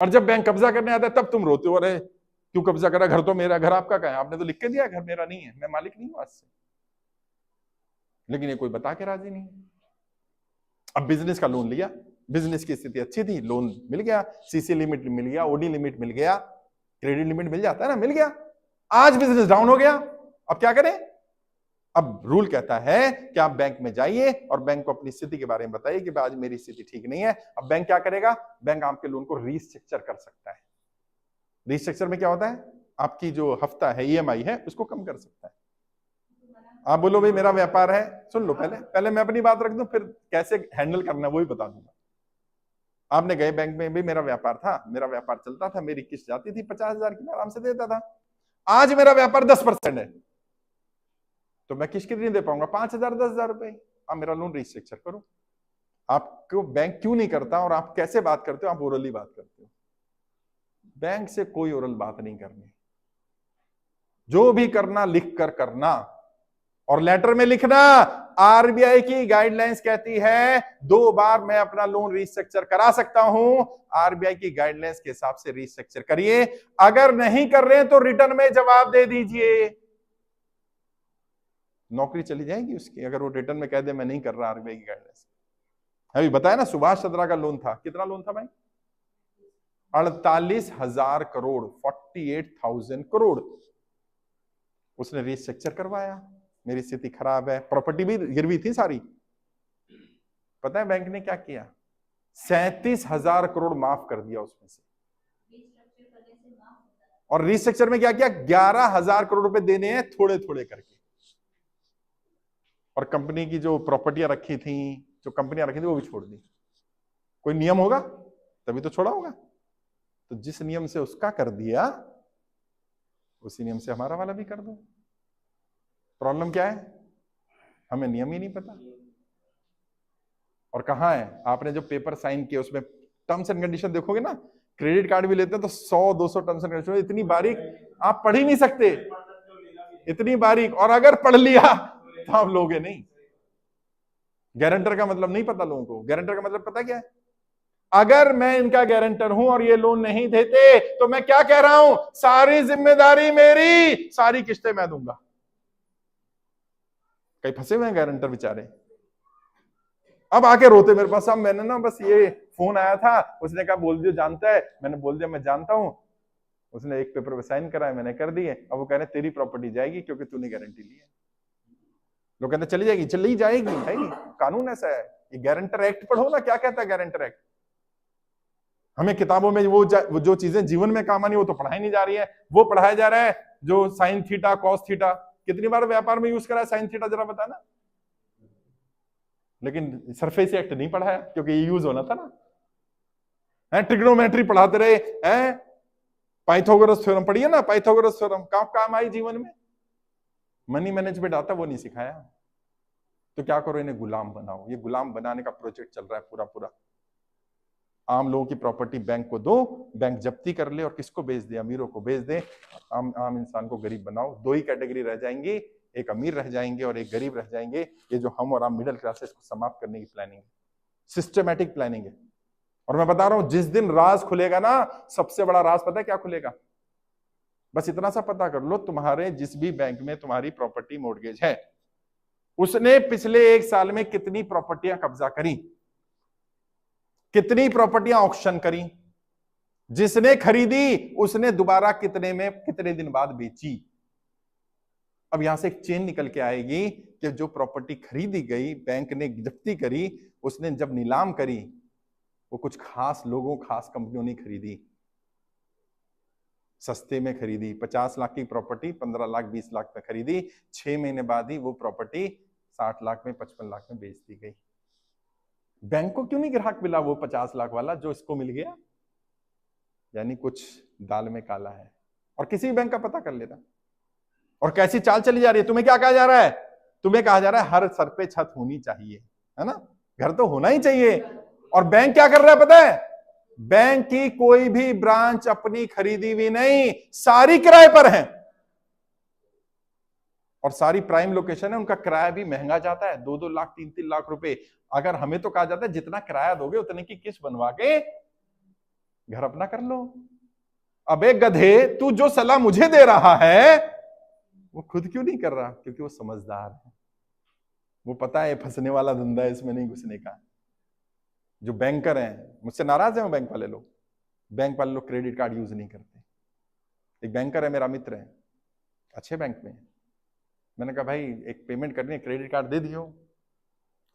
और जब बैंक कब्जा करने आता है तब तुम रोते हो, अरे क्यों कब्जा करा, घर तो मेरा, घर आपका कहाँ है, आपने तो लिख के दिया घर मेरा नहीं है, मैं मालिक नहीं हूं आज से। लेकिन ये कोई बता के राजी नहीं। अब बिजनेस का लोन लिया, बिजनेस की स्थिति अच्छी थी, लोन मिल गया, सीसी लिमिट मिल गया, ओडी लिमिट मिल गया, क्रेडिट लिमिट मिल जाता है ना, मिल गया। आज बिजनेस डाउन हो गया, अब क्या करें? अब रूल कहता है कि आप बैंक में जाइए और बैंक को अपनी स्थिति के बारे में बताइए कि आज मेरी स्थिति ठीक नहीं है। अब बैंक क्या करेगा? बैंक आपके लोन को रीस्ट्रक्चर कर सकता है। रीस्ट्रक्चर में क्या होता है? आपकी जो हफ्ता है, ईएमआई है, उसको कम कर सकता है। आप बोलो भाई मेरा व्यापार है, सुन लो, पहले मैं अपनी बात रख दूं, फिर कैसे हैंडल करना वो भी बता दूंगा। आपने गए बैंक में, भी मेरा व्यापार था, मेरा व्यापार चलता था, मेरी किस्त जाती थी 50,000 की, मैं आराम से देता था। आज मेरा व्यापार 10% है, तो मैं किस्त कितनी दे पाऊंगा? 5,000, 10,000 रुपए। आप मेरा लोन रीस्ट्रक्चर करो। आपको बैंक क्यों नहीं करता, और आप कैसे बात करते हो? आप ओरली बात करते हो। बैंक से कोई ओरल बात नहीं करनी, जो भी करना लिख कर करना, और लेटर में लिखना आरबीआई की गाइडलाइंस कहती है 2 बार मैं अपना लोन रीस्ट्रक्चर करा सकता हूं। आरबीआई की गाइडलाइंस के हिसाब से रीस्ट्रक्चर करिए, अगर नहीं कर रहे हैं तो रिटर्न में जवाब दे दीजिए। नौकरी चली जाएगी उसकी अगर वो रिटर्न में कह दे मैं नहीं कर रहा आरबीआई की गाइडलाइंस। अभी बताया ना, सुभाष चंद्रा का लोन था, कितना लोन था भाई? 48,000 करोड़, 48,000 करोड़। उसने रीस्ट्रक्चर करवाया, मेरी स्थिति खराब है, प्रॉपर्टी भी गिरवी थी सारी। पता है बैंक ने क्या किया? 37,000 करोड़ माफ कर दिया उसमें से। और रीस्ट्रक्चर में क्या किया? 11,000 करोड़ रुपए देने हैं थोड़े थोड़े करके। और कंपनी की जो प्रॉपर्टियां रखी थी, जो कंपनियां रखी थी, वो भी छोड़ दी। कोई नियम होगा तभी तो छोड़ा होगा। तो जिस नियम से उसका कर दिया, उसी नियम से हमारा वाला भी कर दो। प्रॉब्लम क्या है? हमें नियम ही नहीं पता। और कहां है? आपने जो पेपर साइन किए उसमें टर्म्स एंड कंडीशन देखोगे ना, क्रेडिट कार्ड भी लेते हैं तो 100-200 टर्म्स एंड कंडीशन, इतनी बारीक आप पढ़ ही नहीं सकते, इतनी बारीक। और अगर पढ़ लिया तो आप लोगे नहीं। गारंटर का मतलब नहीं पता लोगों को। गारंटर का मतलब पता क्या है? अगर मैं इनका गारंटर हूं और ये लोन नहीं देते तो मैं क्या कह रहा हूं? सारी जिम्मेदारी मेरी, सारी किस्तें मैं दूंगा। कई फंसे हुए हैं गारंटर बेचारे, अब आके रोते मेरे पास, साहब मैंने ना बस ये फोन आया था, उसने कहा बोल दियो जानता है, मैंने बोल दिया मैं जानता हूं, उसने एक पेपर पे साइन कराया, मैंने कर दिए, अब वो कह रहे तेरी प्रॉपर्टी जाएगी क्योंकि तूने गारंटी ली है। लोग कहते चली जाएगी, चली जाएगी भाई, कानून ऐसा है। ये गारंटर एक्ट पढ़ो ना, क्या कहता है गारंटर एक्ट। हमें किताबों में वो जो चीजें जीवन में काम आनी वो तो पढ़ाई नहीं जा रही है, वो पढ़ाया जा रहा है जो साइन थीटा कॉस थीटा। कितनी बार व्यापार में यूज करा है साइन थीटा, जरा बताना। लेकिन सरफेस एक्ट नहीं पढ़ाया क्योंकि ये यूज होना था ना। ट्रिग्नोमेट्री पढ़ाते रहे हैं, पाइथागोरस थ्योरम पढ़िए ना, पाइथागोरस थ्योरम काम आई जीवन में। मनी मैनेजमेंट आता वो नहीं सिखाया। तो क्या करो, इन्हें गुलाम बनाओ। ये गुलाम बनाने का प्रोजेक्ट चल रहा है पूरा पूरा। आम लोगों की प्रॉपर्टी बैंक को दो, बैंक जब्ती कर ले और किसको बेच दे? अमीरों को बेच दे। आम इंसान को गरीब बनाओ। 2 ही कैटेगरी रह जाएंगी, एक अमीर रह जाएंगे और एक गरीब रह जाएंगे। ये जो हम और आप मिडिल क्लासेस को समाप्त करने की प्लानिंग है, सिस्टमैटिक प्लानिंग है। और मैं बता रहा हूं जिस दिन राज खुलेगा ना, सबसे बड़ा राज पता है क्या खुलेगा? बस इतना सा पता कर लो, तुम्हारे जिस भी बैंक में तुम्हारी प्रॉपर्टी मॉर्गेज है, उसने पिछले 1 साल में कितनी प्रॉपर्टियां कब्जा करी, कितनी प्रॉपर्टियां ऑक्शन करी, जिसने खरीदी उसने दोबारा कितने में कितने दिन बाद बेची। अब यहां से एक चेन निकल के आएगी कि जो प्रॉपर्टी खरीदी गई, बैंक ने जब्ती करी, उसने जब नीलाम करी, वो कुछ खास लोगों, खास कंपनियों ने खरीदी, सस्ते में खरीदी। 50 लाख की प्रॉपर्टी 15 लाख 20 लाख में खरीदी, 6 महीने बाद ही वो प्रॉपर्टी 60 लाख में 55 लाख में बेच दी गई। बैंक को क्यों नहीं ग्राहक मिला वो 50 लाख वाला जो इसको मिल गया? यानी कुछ दाल में काला है। और किसी बैंक का पता कर लेना। और कैसी चाल चली जा रही है? तुम्हें क्या कहा जा रहा है? तुम्हें कहा जा रहा है हर सर पे छत होनी चाहिए, है ना, घर तो होना ही चाहिए। और बैंक क्या कर रहा है पता है? बैंक की कोई भी ब्रांच अपनी खरीदी हुई नहीं, सारी किराए पर है। और सारी प्राइम लोकेशन है, उनका किराया भी महंगा जाता है, 2-2 लाख 3-3 लाख रुपए। अगर हमें तो कहा जाता है जितना किराया दोगे उतने की किस्त बनवा के घर अपना कर लो। अबे गधे, तू जो सलाह मुझे दे रहा है वो खुद क्यों नहीं कर रहा? क्योंकि वो समझदार है, वो पता है फंसने वाला धंधा है, इसमें नहीं घुसने का। जो बैंकर हैं, मुझसे नाराज है वो बैंक वाले लोग। बैंक वाले लोग क्रेडिट कार्ड यूज नहीं करते। एक बैंकर है, मेरा मित्र है, अच्छे बैंक में है। मैंने कहा भाई एक पेमेंट करनी है, क्रेडिट कार्ड दे दियो।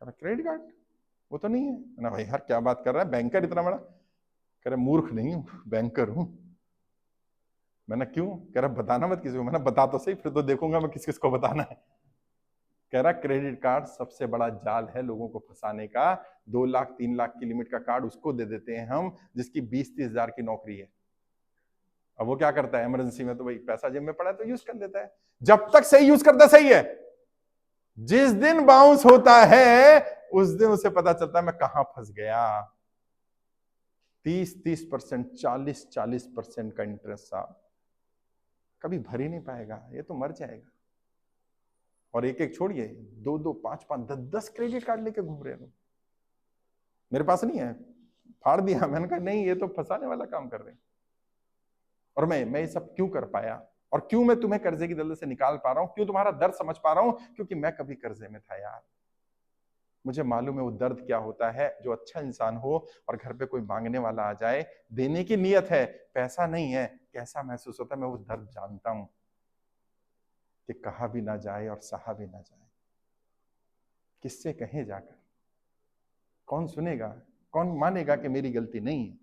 क्रेडिट कार्ड वो तो नहीं है। मैंने भाई यार क्या बात कर रहा है, बैंकर इतना बड़ा? कह रहे मूर्ख नहीं हूं, बैंकर हूं। मैंने क्यों? कह रहा बताना मत किसी को। मैंने बता तो सही, फिर तो देखूंगा मैं किस किस को बताना है। कह रहा क्रेडिट कार्ड सबसे बड़ा जाल है लोगों को फंसाने का। 2 लाख 3 लाख की लिमिट का कार्ड उसको दे देते हैं हम जिसकी 20-30 हजार की नौकरी है। अब वो क्या करता है, इमरजेंसी में तो भाई पैसा जेब में पड़ा है तो यूज कर लेता है। जब तक सही यूज करता सही है, जिस दिन बाउंस होता है उस दिन उसे पता चलता है मैं कहां फंस गया। 30% 40% का इंटरेस्ट साहब कभी भर ही नहीं पाएगा, ये तो मर जाएगा। और एक एक छोड़िए, 2-2 5-5 10-10 क्रेडिट कार्ड लेके घूम रहे हैं। मेरे पास नहीं है, फाड़ दिया। मैंने कहा नहीं, ये तो फंसाने वाला काम कर रहे हैं। और मैं ये सब क्यों कर पाया, और क्यों मैं तुम्हें कर्जे की दलदल से निकाल पा रहा हूं, क्यों तुम्हारा दर्द समझ पा रहा हूं? क्योंकि मैं कभी कर्जे में था यार। मुझे मालूम है वो दर्द क्या होता है। जो अच्छा इंसान हो और घर पे कोई मांगने वाला आ जाए, देने की नियत है, पैसा नहीं है, कैसा महसूस होता है मैं वो दर्द जानता हूं कि कहा भी ना जाए और सहा भी ना जाए। किससे कहें जाकर? कौन सुनेगा? कौन मानेगा कि मेरी गलती नहीं है?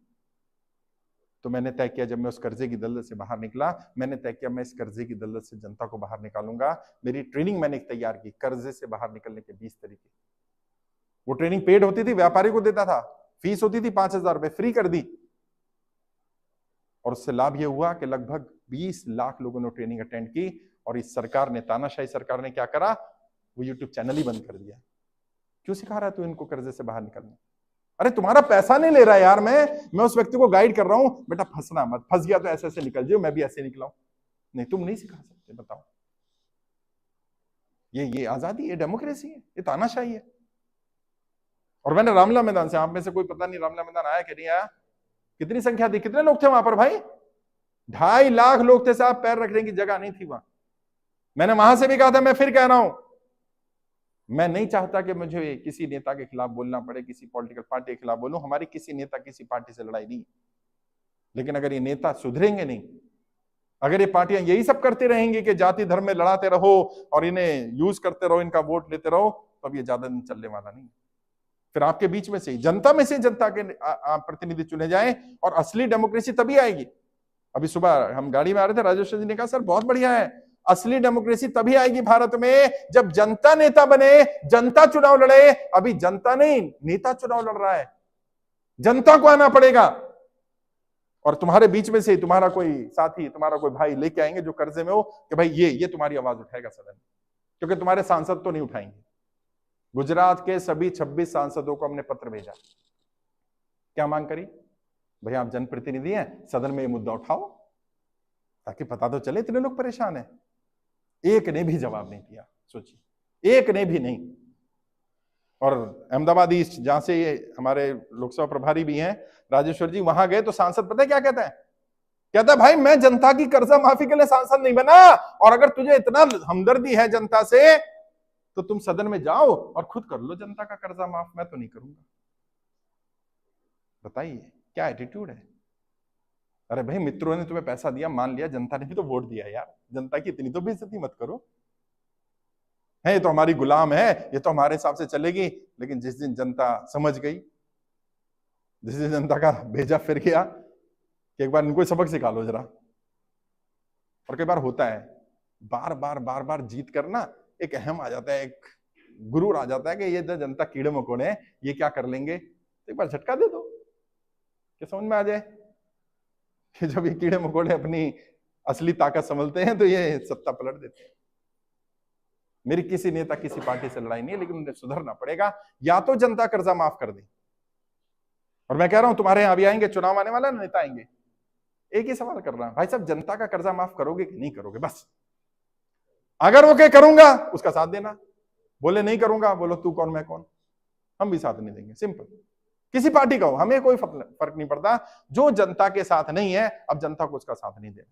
तो मैंने तय किया, जब मैं उस कर्जे की दलदल से बाहर निकला, मैंने तय किया मैं इस कर्जे की दलदल से जनता को बाहर निकालूंगा। मेरी ट्रेनिंग मैंने तैयार की, कर्जे से बाहर निकलने के 20 तरीके। वो ट्रेनिंग पेड होती थी, व्यापारी को देता था, फीस होती थी 5,000 रुपए, फ्री कर दी। और उससे लाभ ये हुआ कि लगभग 20 लाख लोगों ने ट्रेनिंग अटेंड की। और इस सरकार ने, तानाशाही सरकार ने क्या करा, वो यूट्यूब चैनल ही बंद कर दिया। क्यों सिखा रहा है तू इनको कर्जे से बाहर निकलना? अरे तुम्हारा पैसा नहीं ले रहा यार, मैं उस व्यक्ति को गाइड कर रहा हूं, बेटा फंसना मत, फंस गया तो ऐसे ऐसे निकल जाओ, मैं भी ऐसे निकला हूं। नहीं, तुम नहीं सिखा सकते, बताओ। ये आजादी, ये डेमोक्रेसी है, ये तानाशाही है। और मैंने रामला मैदान से, आप में से कोई पता नहीं रामला मैदान आया कि नहीं आया? कितनी संख्या थी, कितने लोग थे वहां पर भाई? 2.5 लाख लोग थे साहब, पैर रखने की जगह नहीं थी वहां। मैंने वहां से भी कहा था, मैं फिर कह रहा हूं, मैं नहीं चाहता कि मुझे किसी नेता के खिलाफ बोलना पड़े, किसी पॉलिटिकल पार्टी के खिलाफ बोलूं। हमारी किसी नेता किसी पार्टी से लड़ाई नहीं, लेकिन अगर ये नेता सुधरेंगे नहीं, अगर ये पार्टियां यही सब करते रहेंगी कि जाति धर्म में लड़ाते रहो और इन्हें यूज करते रहो, इनका वोट लेते रहो, तो अब ये ज्यादा दिन चलने वाला नहीं। फिर आपके बीच में से, जनता में से जनता के प्रतिनिधि चुने जाएं, और असली डेमोक्रेसी तभी आएगी। अभी सुबह हम गाड़ी में आ रहे थे, राजेश जी ने कहा सर बहुत बढ़िया है, असली डेमोक्रेसी तभी आएगी भारत में जब जनता नेता बने, जनता चुनाव लड़े। अभी जनता नहीं, नेता चुनाव लड़ रहा है, जनता को आना पड़ेगा। और तुम्हारे बीच में से तुम्हारा कोई साथी, तुम्हारा कोई भाई लेके आएंगे जो कर्जे में हो, कि भाई ये तुम्हारी आवाज उठाएगा सदन में, क्योंकि तुम्हारे सांसद तो नहीं उठाएंगे। गुजरात के सभी 26 सांसदों को हमने पत्र भेजा। क्या मांग करी? भाई आप जनप्रतिनिधि हैं, सदन में ये मुद्दा उठाओ ताकि पता तो चले इतने लोग परेशान हैं। एक ने भी जवाब नहीं दिया, सोचिए, एक ने भी नहीं। और अहमदाबाद ईस्ट, जहां से ये हमारे लोकसभा प्रभारी भी हैं राजेश्वर जी, वहां गए तो सांसद पता है क्या कहता है? कहता है भाई मैं जनता की कर्जा माफी के लिए सांसद नहीं बना, और अगर तुझे इतना हमदर्दी है जनता से तो तुम सदन में जाओ और खुद कर लो जनता का कर्जा माफ, मैं तो नहीं करूंगा। बताइए क्या एटीट्यूड है? अरे भाई मित्रों ने तुम्हें पैसा दिया, मान लिया, जनता ने भी तो वोट दिया यार, जनता की इतनी तो बेइज्जती मत करो। है ये तो हमारी गुलाम है, ये तो हमारे हिसाब से चलेगी। लेकिन जिस दिन जनता समझ गई, जिस दिन जनता का भेजा फिर गया कि एक बार इनको सबक सिखा लो जरा। और कई बार होता है, बार बार जीत करना एक अहम आ जाता है, एक गुरूर आ जाता है कि ये जनता कीड़े मकोड़े हैं, ये क्या कर लेंगे, तो एक बार झटका दे दो कि समझ में आ जाए कि जब ये कीड़े मकोड़े अपनी असली ताकत समझते हैं तो ये सत्ता पलट देते हैं। मेरी किसी नेता किसी पार्टी से लड़ाई नहीं है, लेकिन उन्हें सुधरना पड़ेगा, या तो जनता कर्जा माफ कर दे। और मैं कह रहा हूं तुम्हारे यहां भी आएंगे, चुनाव आने वाला, नेता आएंगे, एक ही सवाल कर रहा हूं, भाई साहब जनता का कर्जा माफ करोगे कि नहीं करोगे? बस अगर वो कहे करूंगा, उसका साथ देना, बोले नहीं करूंगा, बोलो तू कौन मैं कौन, हम भी साथ नहीं देंगे। सिंपल, किसी पार्टी का हो, हमें कोई फर्क नहीं पड़ता। जो जनता के साथ नहीं है, अब जनता को उसका साथ नहीं देना।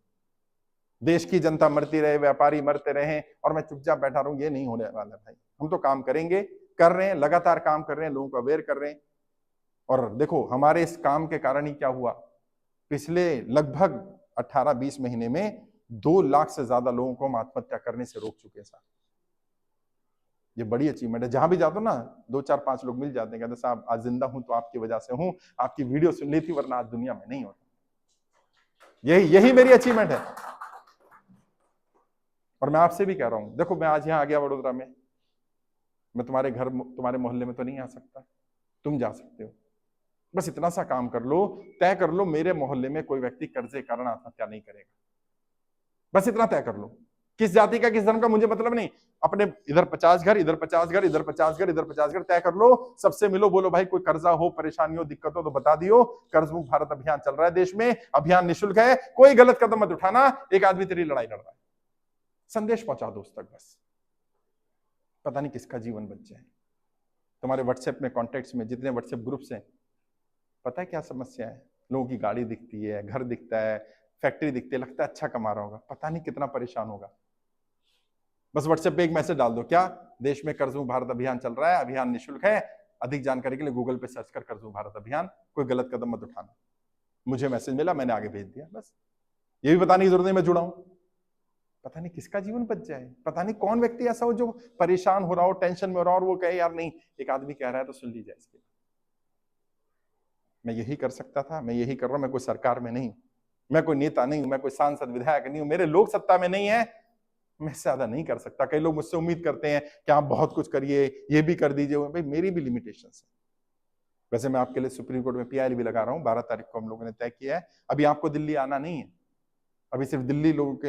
देश की जनता मरती रहे, व्यापारी मरते रहे और मैं चुपचाप बैठा रहूं, ये नहीं होने वाला भाई। हम तो काम करेंगे, कर रहे हैं, लगातार काम कर रहे हैं, लोगों को अवेयर कर रहे हैं। और देखो हमारे इस काम के कारण ही क्या हुआ, पिछले लगभग 18-20 महीने में 2 लाख से ज्यादा लोगों को हम आत्महत्या करने से रोक चुके हैं साहब। ये बड़ी अचीवमेंट है। जहां भी जाता हूं ना, 2-4-5 लोग मिल जाते हैं, कहते साहब आज जिंदा हूं तो आपकी वजह से हूं, आपकी वीडियो सुन ली थी वरना आज दुनिया में नहीं होता। यही मेरी अचीवमेंट है। और मैं आपसे भी कह रहा हूं, देखो मैं आज यहां आ गया वडोदरा में, मैं तुम्हारे घर तुम्हारे मोहल्ले में तो नहीं आ सकता, तुम जा सकते हो। बस इतना सा काम कर लो, तय कर लो मेरे मोहल्ले में कोई व्यक्ति कर्जे के कारण आत्महत्या नहीं करेगा। बस इतना तय कर लो। किस जाति का किस धर्म का मुझे मतलब नहीं, अपने इधर 50 घर, इधर 50 घर, इधर 50 घर, इधर 50 घर तय कर लो, सबसे मिलो, बोलो भाई कोई कर्जा हो, परेशानी हो, दिक्कत हो तो बता दियो। कर्ज मुक्त भारत अभियान चल रहा है देश में, अभियान निःशुल्क है, कोई गलत कदम मत उठाना, एक आदमी तेरी लड़ाई लड़ रहा है, संदेश पहुंचा दो उस तक बस। पता नहीं किसका जीवन बच जाए। तुम्हारे व्हाट्सएप में, कॉन्टेक्ट्स में जितने व्हाट्सएप ग्रुप्स हैं, पता है क्या समस्या है, लोगों की गाड़ी दिखती है, घर दिखता है, फैक्ट्री दिखती है, लगता है अच्छा कमा रहा होगा, पता नहीं कितना परेशान होगा। बस व्हाट्सएप पे एक मैसेज डाल दो, क्या देश में कर्ज मुक्त भारत अभियान चल रहा है, अभियान निःशुल्क है, अधिक जानकारी के लिए गूगल पे सर्च कर कर्ज मुक्त भारत अभियान, कोई गलत कदम मत उठाना। मुझे मैसेज मिला, मैंने आगे भेज दिया, बस। ये भी बताने की जरूरत नहीं मैं जुड़ा हूं। पता नहीं किसका जीवन बच जाए, पता नहीं कौन व्यक्ति ऐसा हो जो परेशान हो रहा हो, टेंशन में हो रहा हो और वो कहे यार नहीं, एक आदमी कह रहा है तो सुन लीजिए इसके। मैं यही कर सकता था, मैं यही कर रहा हूं। मैं कोई सरकार में नहीं, मैं कोई नेता नहीं हूं, मैं कोई सांसद विधायक नहीं हूं, मेरे लोग सत्ता में नहीं है, मैं ज्यादा नहीं कर सकता। कई लोग मुझसे उम्मीद करते हैं कि आप बहुत कुछ करिए, ये भी कर दीजिए। भाई मेरी भी लिमिटेशंस है। वैसे मैं आपके लिए सुप्रीम कोर्ट में पीआईएल भी लगा रहा हूं, 12 तारीख को हम लोगों ने तय किया है। अभी आपको दिल्ली आना नहीं है, अभी सिर्फ दिल्ली लोगों के